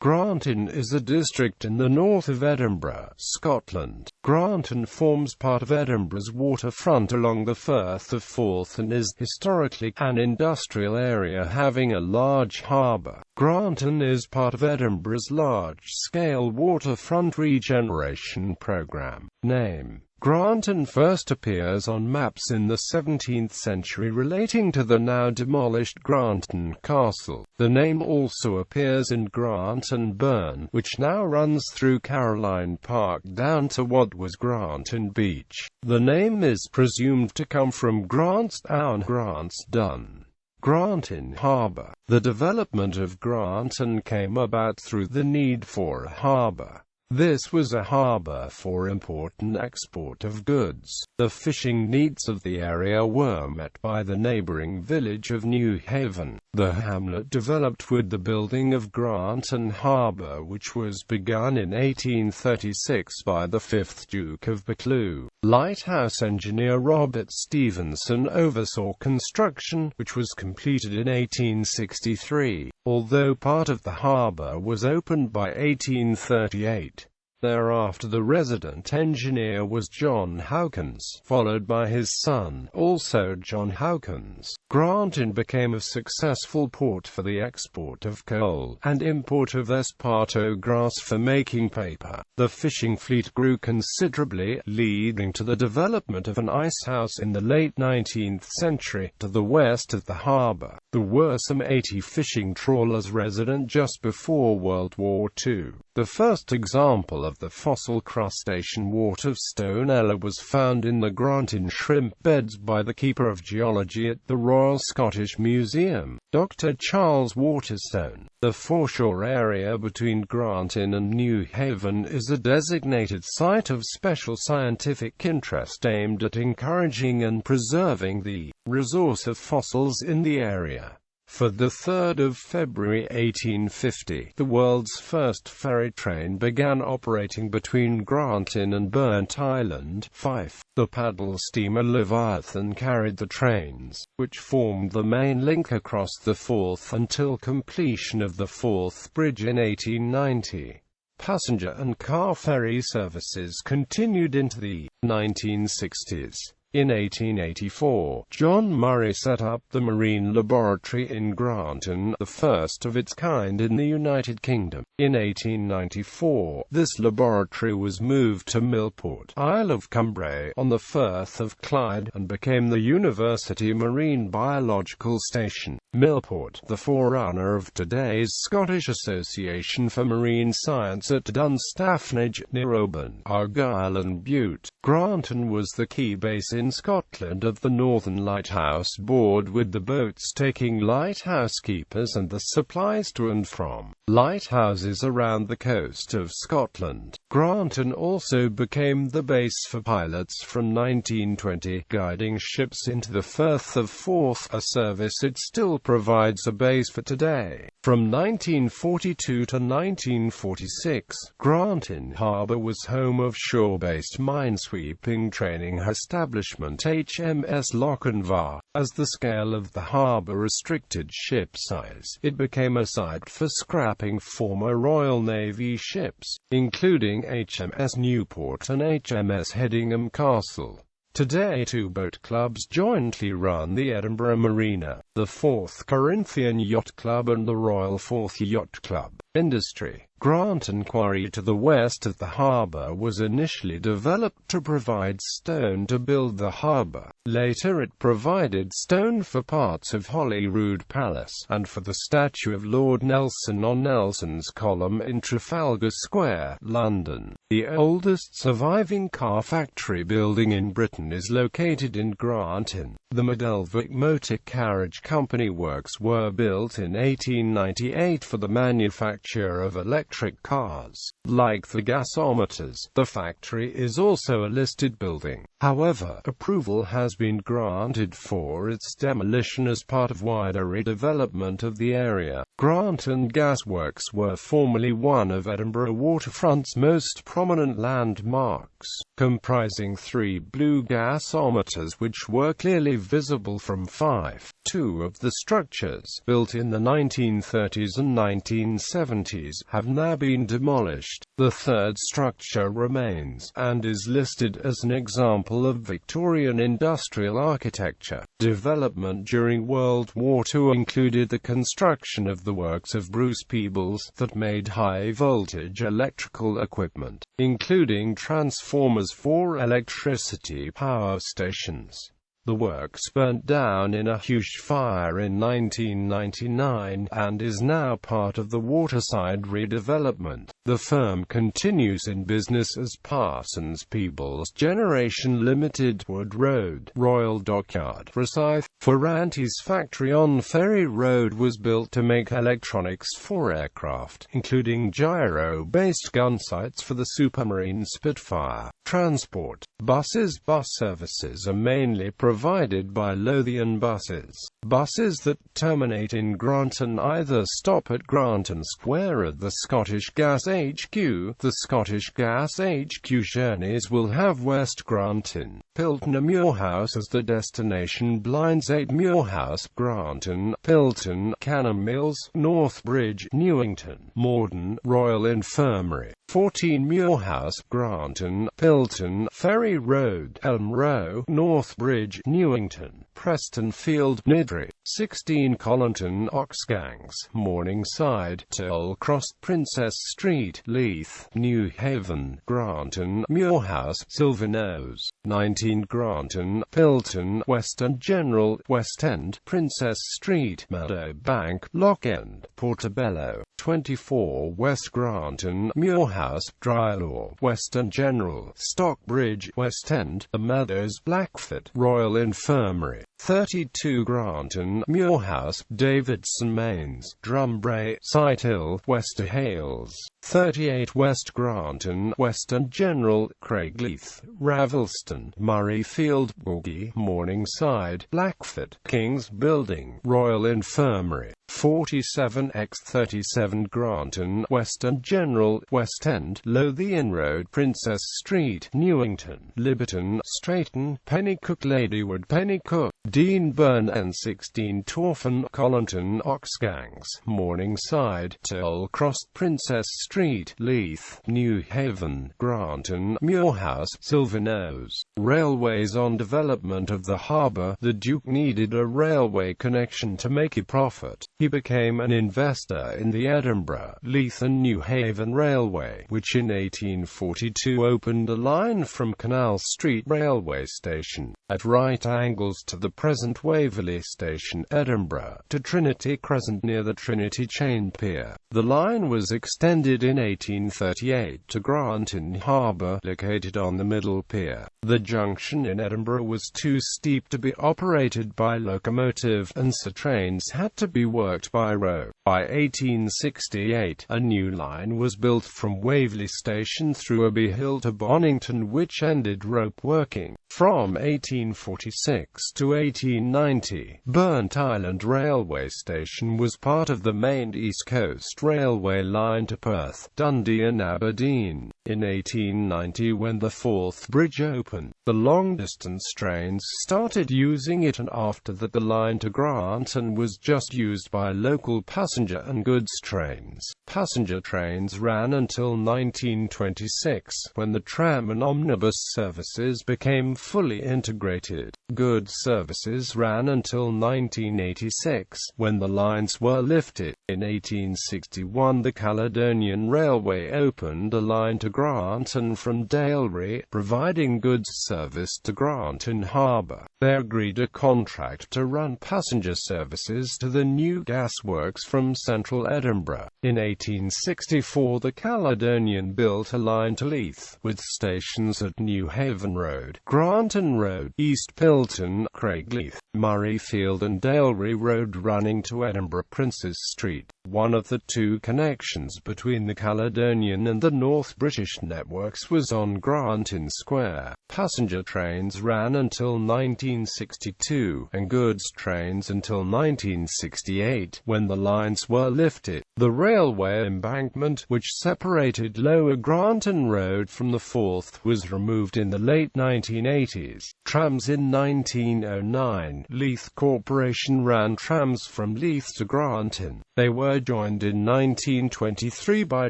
Granton is a district in the north of Edinburgh, Scotland. Granton forms part of Edinburgh's waterfront along the Firth of Forth and is, historically, an industrial area having a large harbour. Granton is part of Edinburgh's large-scale waterfront regeneration programme. Name: Granton first appears on maps in the 17th century relating to the now demolished Granton Castle. The name also appears in Granton Burn, which now runs through Caroline Park down to what was Granton Beach. The name is presumed to come from Grant's Down, Grant's Dun. Granton Harbour. The development of Granton came about through the need for a harbour. This was a harbour for import and export of goods. The fishing needs of the area were met by the neighbouring village of New Haven. The hamlet developed with the building of Granton Harbour, which was begun in 1836 by the 5th Duke of Buccleuch. Lighthouse engineer Robert Stevenson oversaw construction, which was completed in 1863, although part of the harbour was opened by 1838. Thereafter the resident engineer was John Hawkins, followed by his son, also John Hawkins. Granton became a successful port for the export of coal, and import of esparto grass for making paper. The fishing fleet grew considerably, leading to the development of an icehouse in the late 19th century. To the west of the harbour, there were some 80 fishing trawlers resident just before World War II. The first example of the fossil crustacean wart of Stone Ella was found in the Granton shrimp beds by the Keeper of Geology at the Royal Scottish Museum, Dr. Charles Waterstone. The foreshore area between Granton and New Haven is a designated site of special scientific interest aimed at encouraging and preserving the resource of fossils in the area. For the 3rd of February 1850, the world's first ferry train began operating between Granton and Burnt Island, Fife. The paddle steamer Leviathan carried the trains, which formed the main link across the Forth until completion of the Forth Bridge in 1890. Passenger and car ferry services continued into the 1960s. In 1884, John Murray set up the Marine Laboratory in Granton, the first of its kind in the United Kingdom. In 1894, this laboratory was moved to Millport, Isle of Cumbrae, on the Firth of Clyde, and became the University Marine Biological Station. Millport, the forerunner of today's Scottish Association for Marine Science at Dunstaffnage, near Oban, Argyll and Bute. Granton was the key base in Scotland of the Northern Lighthouse Board, with the boats taking lighthouse keepers and the supplies to and from lighthouses around the coast of Scotland. Granton also became the base for pilots from 1920, guiding ships into the Firth of Forth, a service it still provides a base for today. From 1942 to 1946, Granton Harbour was home of shore-based minesweeping training establishment HMS Lochinvar. As the scale of the harbour restricted ship size, it became a site for scrapping former Royal Navy ships, including HMS Newport and HMS Hedingham Castle. Today, two boat clubs jointly run the Edinburgh Marina, the Fourth Corinthian Yacht Club and the Royal Forth Yacht Club. Industry. Granton Quarry to the west of the harbour was initially developed to provide stone to build the harbour. Later it provided stone for parts of Holyrood Palace, and for the statue of Lord Nelson on Nelson's Column in Trafalgar Square, London. The oldest surviving car factory building in Britain is located in Granton. The Modelvic Motor Carriage Company works were built in 1898 for the manufacture of electric cars. Like the gasometers, the factory is also a listed building. However, approval has been granted for its demolition as part of wider redevelopment of the area. Granton Gasworks were formerly one of Edinburgh waterfront's most prominent landmarks, comprising 3 blue gasometers which were clearly visible from 5. 2 of the structures, built in the 1930s and 1970s, have now been demolished. The third structure remains, and is listed as an example of Victorian industrial architecture. Development during World War II included the construction of the works of Bruce Peebles, that made high-voltage electrical equipment, including transformers for electricity power stations. The works burnt down in a huge fire in 1999, and is now part of the waterside redevelopment. The firm continues in business as Parsons Peebles Generation Limited, Wood Road, Royal Dockyard, Forsyth. Ferranti's factory on Ferry Road was built to make electronics for aircraft, including gyro-based gun sights for the Supermarine Spitfire. Transport. Buses. Bus services are mainly provided by Lothian buses. Buses that terminate in Granton either stop at Granton Square at the Scottish Gas HQ. The Scottish Gas HQ journeys will have West Granton, Pilton or Muirhouse as the destination. Blinds 8 Muirhouse, Granton, Pilton, Canham Mills, Northbridge, Newington, Morden, Royal Infirmary. 14 Muirhouse, Granton, Pilton, Ferry Road, Elm Row, Northbridge, Newington, Prestonfield, Niddry. 16 Collington, Oxgangs, Morningside, Tollcross, Princess Street, Leith, New Haven, Granton, Muirhouse, Silverknowes. 19 Granton, Pilton, Western General, West End, Princess Street, Meadowbank, Lock End, Portobello. 24 West Granton, Muirhouse, Drylaw, Western General, Stockbridge, West End, The Meadows, Blackfoot, Royal Infirmary. 32 Granton, Muirhouse, Davidson Mains, Drumbray, Sighthill, Wester Hales. 38 West Granton, Western General, Craigleith, Ravelston, Murrayfield, Boogie, Morningside, Blackfoot, King's Building, Royal Infirmary. 47 x 37 Granton, Western General, West End, Lothian Road, Princess Street, Newington, Liberton, Straighton, Pennycook, Ladywood, Pennycook, Deanburn, N16 Torfan, Collington, Oxgangs, Morningside, Tollcross, Princess Street, Leith, New Haven, Granton, Muirhouse, Silverknowes. Railways. On development of the harbour, the Duke needed a railway connection to make a profit. He became an investor in the Edinburgh, Leith and New Haven Railway, which in 1842 opened a line from Canal Street Railway Station, at right angles to the present Waverley Station, Edinburgh, to Trinity Crescent near the Trinity Chain Pier. The line was extended in 1838 to Granton Harbour, located on the Middle Pier. The junction in Edinburgh was too steep to be operated by locomotive, and so trains had to be worked by row. By 1868, a new line was built from Waverley Station through Abbey Hill to Bonington, which ended rope working. From 1846 to 1890, Burnt Island Railway Station was part of the main East Coast Railway line to Perth, Dundee and Aberdeen. In 1890, when the Forth Bridge opened, the long-distance trains started using it, and after that the line to Granton was just used by local passenger and goods trains. Passenger trains ran until 1926, when the tram and omnibus services became fully integrated. Goods services ran until 1986, when the lines were lifted. In 1861, the Caledonian Railway opened a line to Granton from Dalry, providing goods service to Granton Harbour. They agreed a contract to run passenger services to the new gasworks from central Edinburgh. In 1864, the Caledonian built a line to Leith, with stations at New Haven Road, Granton Road, East Pilton, Craigleith, Murrayfield and Dalry Road running to Edinburgh Princes Street. One of the two connections between the Caledonian and the North British networks was on Granton Square. Passenger trains ran until 1962, and goods trains until 1968, when the lines were lifted. The railway embankment, which separated Lower Granton Road from the Forth, was removed in the late 1980s. Trams in 1909. Leith Corporation ran trams from Leith to Granton. They were joined in 1923 by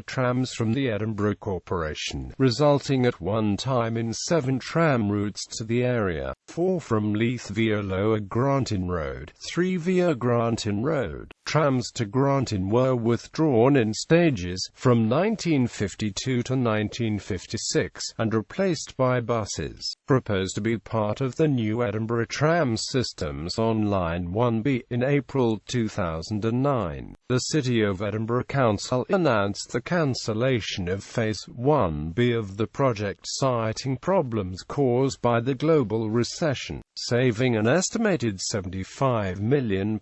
trams from the Edinburgh Corporation, resulting at one time in 7 tram routes to the area, 4 from Leith via Lower Granton Road, 3 via Granton Road. Trams to Granton were withdrawn in stages, from 1952 to 1956, and replaced by buses, proposed to be part of the new Edinburgh tram systems on Line 1B. In April 2009, the City of Edinburgh Council announced the cancellation of Phase 1B of the project, citing problems caused by the global recession, saving an estimated £75 million.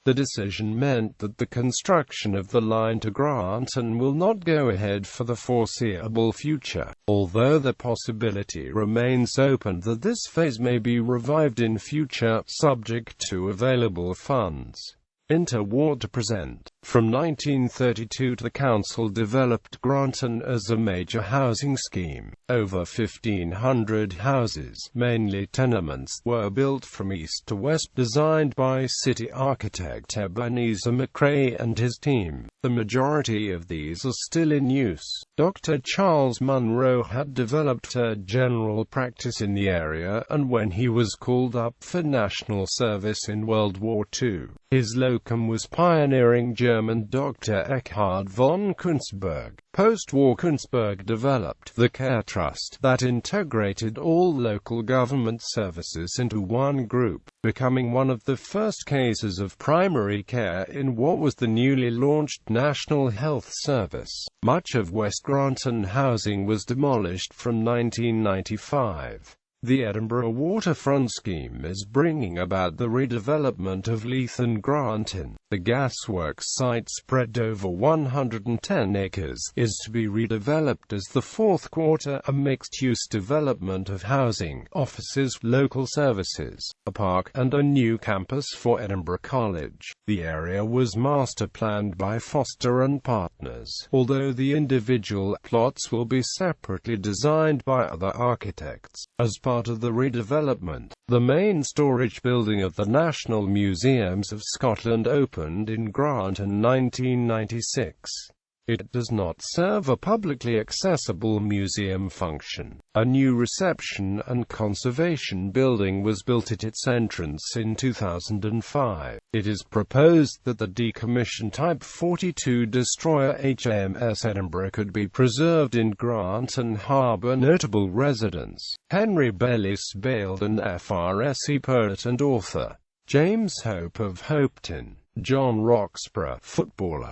The decision meant that the construction of the line to Granton will not go ahead for the foreseeable future, although the possibility remains open that this phase may be revived in future, subject to available funds. Interwar To Present. From 1932 the council developed Granton as a major housing scheme. Over 1,500 houses, mainly tenements, were built from east to west, designed by city architect Ebenezer McCrae and his team. The majority of these are still in use. Dr. Charles Munro had developed a general practice in the area, and when he was called up for national service in World War II, his locum was pioneering German Dr. Eckhard von Kunzberg. Post-war, Kunzberg developed the Care Trust that integrated all local government services into one group, becoming one of the first cases of primary care in what was the newly launched National Health Service. Much of West Granton housing was demolished from 1995. The Edinburgh waterfront scheme is bringing about the redevelopment of Leith and Granton. The gasworks site, spread over 110 acres, is to be redeveloped as the fourth quarter, a mixed-use development of housing, offices, local services, a park, and a new campus for Edinburgh College. The area was master-planned by Foster and Partners, although the individual plots will be separately designed by other architects. As part of the redevelopment, the main storage building of the National Museums of Scotland opened in Granton 1996. It does not serve a publicly accessible museum function. A new reception and conservation building was built at its entrance in 2005. It is proposed that the decommissioned Type 42 destroyer HMS Edinburgh could be preserved in Granton Harbour. Notable residents: Henry Bellis Baildon, FRSE poet and author; James Hope of Hopeton; John Roxburgh, footballer.